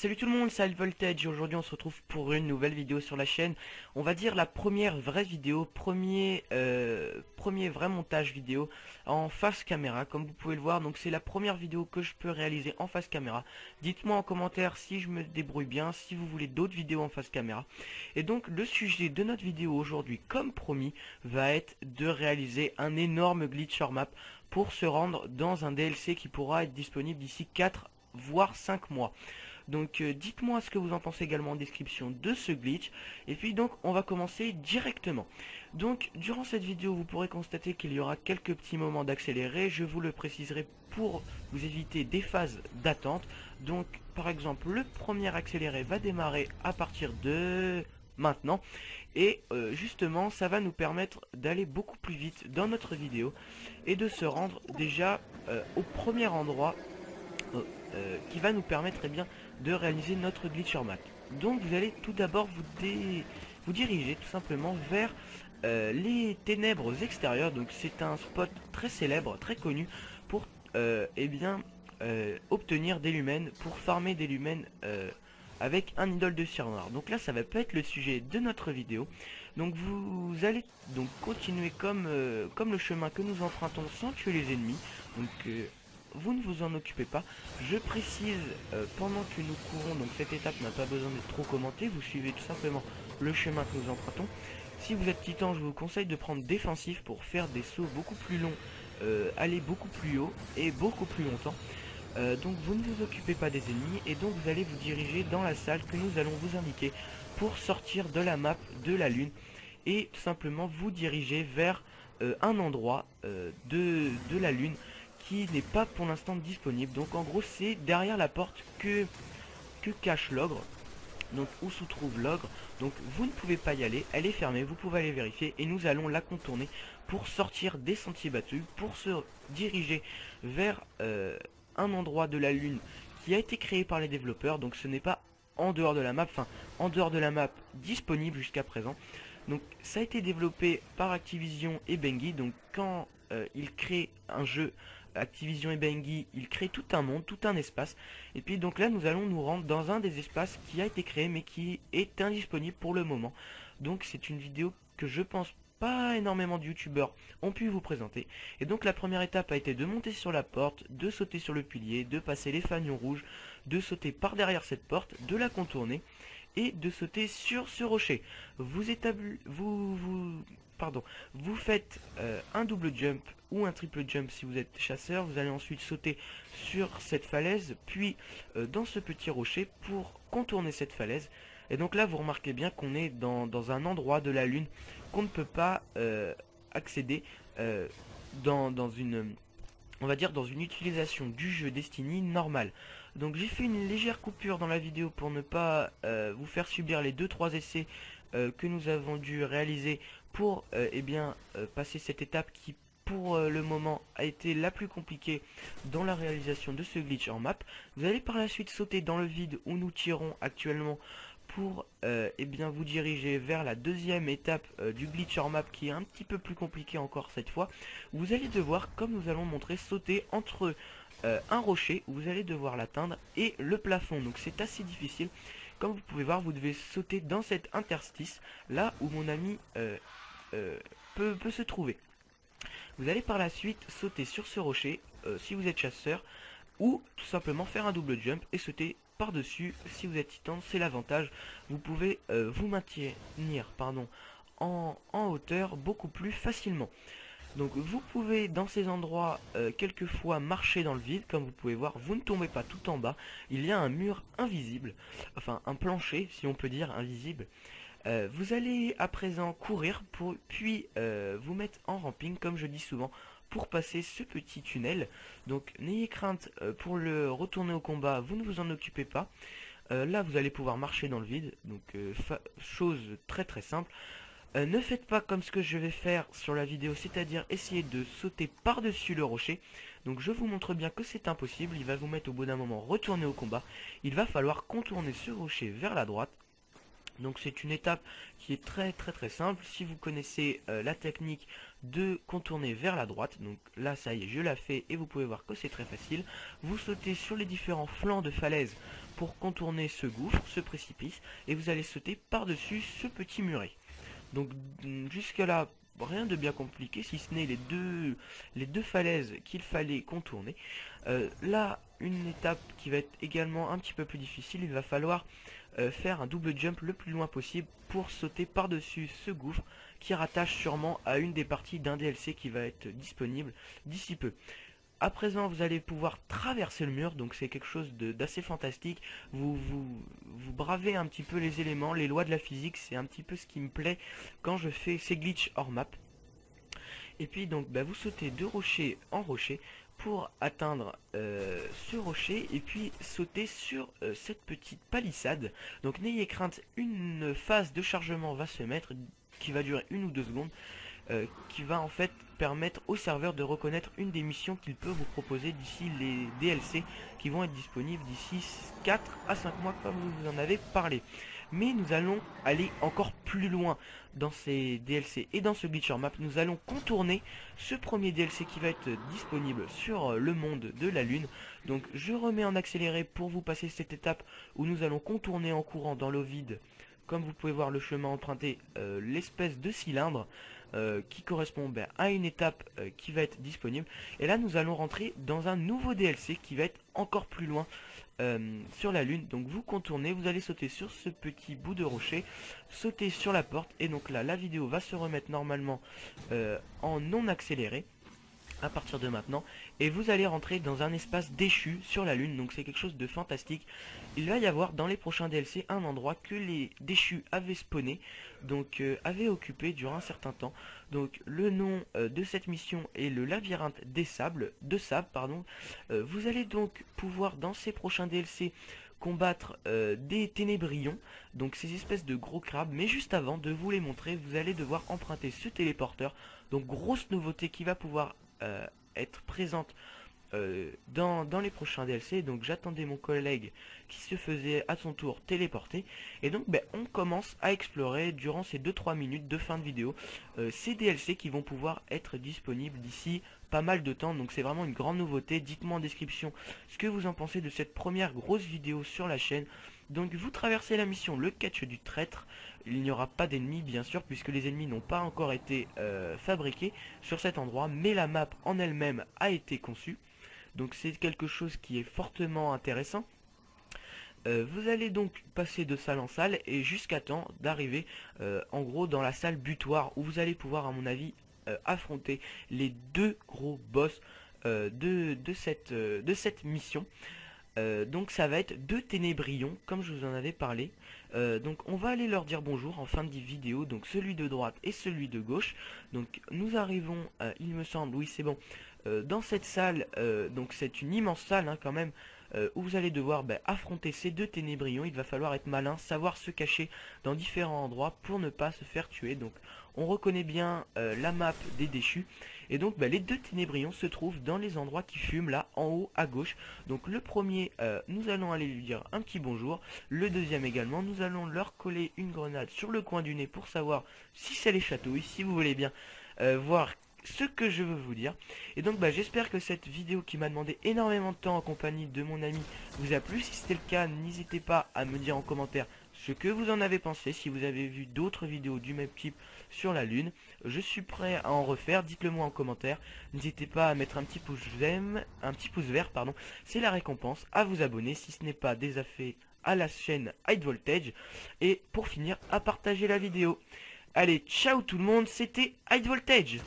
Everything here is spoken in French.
Salut tout le monde, c'est Voltage et aujourd'hui on se retrouve pour une nouvelle vidéo sur la chaîne. On va dire la première vraie vidéo, premier vrai montage vidéo en face caméra comme vous pouvez le voir. Donc c'est la première vidéo que je peux réaliser en face caméra. Dites-moi en commentaire si je me débrouille bien, si vous voulez d'autres vidéos en face caméra. Et donc le sujet de notre vidéo aujourd'hui, comme promis, va être de réaliser un énorme glitch sur map pour se rendre dans un DLC qui pourra être disponible d'ici 4 voire 5 mois. Donc dites-moi ce que vous en pensez également en description de ce glitch. Et puis donc on va commencer directement. Donc durant cette vidéo vous pourrez constater qu'il y aura quelques petits moments d'accéléré. Je vous le préciserai pour vous éviter des phases d'attente. Donc par exemple le premier accéléré va démarrer à partir de maintenant. Et justement ça va nous permettre d'aller beaucoup plus vite dans notre vidéo. Et de se rendre déjà au premier endroit qui va nous permettre de réaliser notre glitcher map. Donc vous allez tout d'abord vous diriger tout simplement vers les ténèbres extérieures. Donc c'est un spot très célèbre, très connu pour obtenir des lumens, pour farmer des lumens avec un idole de cire noire. Donc là ça va pas être le sujet de notre vidéo. Donc vous allez donc continuer comme le chemin que nous empruntons sans tuer les ennemis. Donc vous ne vous en occupez pas. Je précise pendant que nous courons, donc cette étape n'a pas besoin d'être trop commentée, vous suivez tout simplement le chemin que nous empruntons. Si vous êtes titan, je vous conseille de prendre défensif pour faire des sauts beaucoup plus longs, aller beaucoup plus haut et beaucoup plus longtemps. Donc vous ne vous occupez pas des ennemis et donc vous allez vous diriger dans la salle que nous allons vous indiquer pour sortir de la map de la lune et tout simplement vous diriger vers un endroit de la lune qui n'est pas pour l'instant disponible. Donc en gros c'est derrière la porte que cache l'ogre, donc où se trouve l'ogre. Donc vous ne pouvez pas y aller, elle est fermée, vous pouvez aller vérifier et nous allons la contourner pour sortir des sentiers battus, pour se diriger vers un endroit de la lune qui a été créé par les développeurs. Donc ce n'est pas en dehors de la map, enfin en dehors de la map disponible jusqu'à présent. Donc ça a été développé par Activision et Bungie. Donc quand ils créent un jeu, Activision et Bungie, ils créent tout un monde, tout un espace. Et puis donc là nous allons nous rendre dans un des espaces qui a été créé mais qui est indisponible pour le moment. Donc c'est une vidéo que je pense pas énormément de youtubeurs ont pu vous présenter. Et donc la première étape a été de monter sur la porte, de sauter sur le pilier, de passer les fanions rouges, de sauter par derrière cette porte, de la contourner et de sauter sur ce rocher. Vous faites un double jump ou un triple jump si vous êtes chasseur. Vous allez ensuite sauter sur cette falaise, puis dans ce petit rocher pour contourner cette falaise. Et donc là vous remarquez bien qu'on est dans un endroit de la lune qu'on ne peut pas accéder dans une, on va dire, dans une utilisation du jeu Destiny normale. Donc j'ai fait une légère coupure dans la vidéo pour ne pas vous faire subir les 2-3 essais que nous avons dû réaliser pour passer cette étape qui pour le moment a été la plus compliquée dans la réalisation de ce glitch en map. Vous allez par la suite sauter dans le vide où nous tirons actuellement pour vous diriger vers la deuxième étape du glitch en map qui est un petit peu plus compliqué encore cette fois. Vous allez devoir, comme nous allons montrer, sauter entre un rocher où vous allez devoir l'atteindre et le plafond. Donc c'est assez difficile. Comme vous pouvez voir, vous devez sauter dans cet interstice là où mon ami peut se trouver. Vous allez par la suite sauter sur ce rocher si vous êtes chasseur, ou tout simplement faire un double jump et sauter par dessus si vous êtes titan. C'est l'avantage, vous pouvez vous maintenir en hauteur beaucoup plus facilement. Donc vous pouvez dans ces endroits quelquefois marcher dans le vide. Comme vous pouvez voir, vous ne tombez pas tout en bas, il y a un mur invisible, enfin un plancher si on peut dire invisible. Vous allez à présent courir puis vous mettre en ramping comme je dis souvent pour passer ce petit tunnel. Donc n'ayez crainte pour le retourner au combat, vous ne vous en occupez pas. Là vous allez pouvoir marcher dans le vide, donc chose très très simple. Ne faites pas comme ce que je vais faire sur la vidéo, c'est-à-dire essayer de sauter par-dessus le rocher. Donc je vous montre bien que c'est impossible, il va vous mettre au bout d'un moment retourner au combat. Il va falloir contourner ce rocher vers la droite. Donc c'est une étape qui est très simple. Si vous connaissez la technique de contourner vers la droite, donc là ça y est, je la fais et vous pouvez voir que c'est très facile. Vous sautez sur les différents flancs de falaise pour contourner ce gouffre, ce précipice, et vous allez sauter par-dessus ce petit muret. Donc jusque là, rien de bien compliqué, si ce n'est les deux falaises qu'il fallait contourner. Là, une étape qui va être également un petit peu plus difficile, il va falloir faire un double jump le plus loin possible pour sauter par-dessus ce gouffre qui rattache sûrement à une des parties d'un DLC qui va être disponible d'ici peu. À présent, vous allez pouvoir traverser le mur, donc c'est quelque chose d'assez fantastique. Vous bravez un petit peu les éléments, les lois de la physique, c'est un petit peu ce qui me plaît quand je fais ces glitches hors map. Et puis donc vous sautez de rocher en rocher pour atteindre ce rocher et puis sauter sur cette petite palissade. Donc n'ayez crainte, une phase de chargement va se mettre qui va durer 1 ou 2 secondes. Qui va en fait permettre au serveur de reconnaître une des missions qu'il peut vous proposer d'ici les DLC qui vont être disponibles d'ici 4 à 5 mois comme vous en avez parlé. Mais nous allons aller encore plus loin dans ces DLC et dans ce glitcher map. Nous allons contourner ce premier DLC qui va être disponible sur le monde de la lune. Donc je remets en accéléré pour vous passer cette étape où nous allons contourner en courant dans l'eau vide. Comme vous pouvez voir le chemin emprunté, l'espèce de cylindre qui correspond à une étape qui va être disponible. Et là nous allons rentrer dans un nouveau DLC qui va être encore plus loin sur la lune. Donc vous contournez, vous allez sauter sur ce petit bout de rocher, sauter sur la porte, et donc là la vidéo va se remettre normalement en non accéléré à partir de maintenant, et vous allez rentrer dans un espace déchu sur la lune. Donc c'est quelque chose de fantastique. Il va y avoir dans les prochains DLC un endroit que les déchus avaient spawné, donc avaient occupé durant un certain temps. Donc le nom de cette mission est le labyrinthe des sables, de sable pardon. Vous allez donc pouvoir dans ces prochains DLC combattre des ténébrions, donc ces espèces de gros crabes. Mais juste avant de vous les montrer, vous allez devoir emprunter ce téléporteur. Donc grosse nouveauté qui va pouvoir être présente dans les prochains DLC. Donc j'attendais mon collègue qui se faisait à son tour téléporter. Et donc on commence à explorer durant ces 2-3 minutes de fin de vidéo ces DLC qui vont pouvoir être disponibles d'ici pas mal de temps. Donc c'est vraiment une grande nouveauté. Dites-moi en description ce que vous en pensez de cette première grosse vidéo sur la chaîne. Donc vous traversez la mission le catch du traître. Il n'y aura pas d'ennemis bien sûr puisque les ennemis n'ont pas encore été fabriqués sur cet endroit, mais la map en elle-même a été conçue. Donc c'est quelque chose qui est fortement intéressant. Vous allez donc passer de salle en salle et jusqu'à temps d'arriver en gros dans la salle butoir où vous allez pouvoir à mon avis affronter les 2 gros boss de cette mission. Donc ça va être 2 ténébrions comme je vous en avais parlé. Donc on va aller leur dire bonjour en fin de vidéo, donc celui de droite et celui de gauche. Donc nous arrivons, il me semble, oui c'est bon, dans cette salle. Donc c'est une immense salle quand même, où vous allez devoir affronter ces 2 ténébrions. Il va falloir être malin, savoir se cacher dans différents endroits pour ne pas se faire tuer. Donc on reconnaît bien la map des déchus. Et donc les 2 ténébrions se trouvent dans les endroits qui fument là en haut à gauche. Donc le premier, nous allons aller lui dire un petit bonjour. Le deuxième également, nous allons leur coller une grenade sur le coin du nez pour savoir si ça les chatouille, si vous voulez bien voir ce que je veux vous dire. Et donc j'espère que cette vidéo qui m'a demandé énormément de temps en compagnie de mon ami vous a plu. Si c'était le cas, n'hésitez pas à me dire en commentaire ce que vous en avez pensé. Si vous avez vu d'autres vidéos du même type sur la lune, je suis prêt à en refaire. Dites-le moi en commentaire. N'hésitez pas à mettre un petit pouce vert, pardon, c'est la récompense. À vous abonner si ce n'est pas déjà fait à la chaîne High Voltage. Et pour finir, à partager la vidéo. Allez, ciao tout le monde, c'était High Voltage.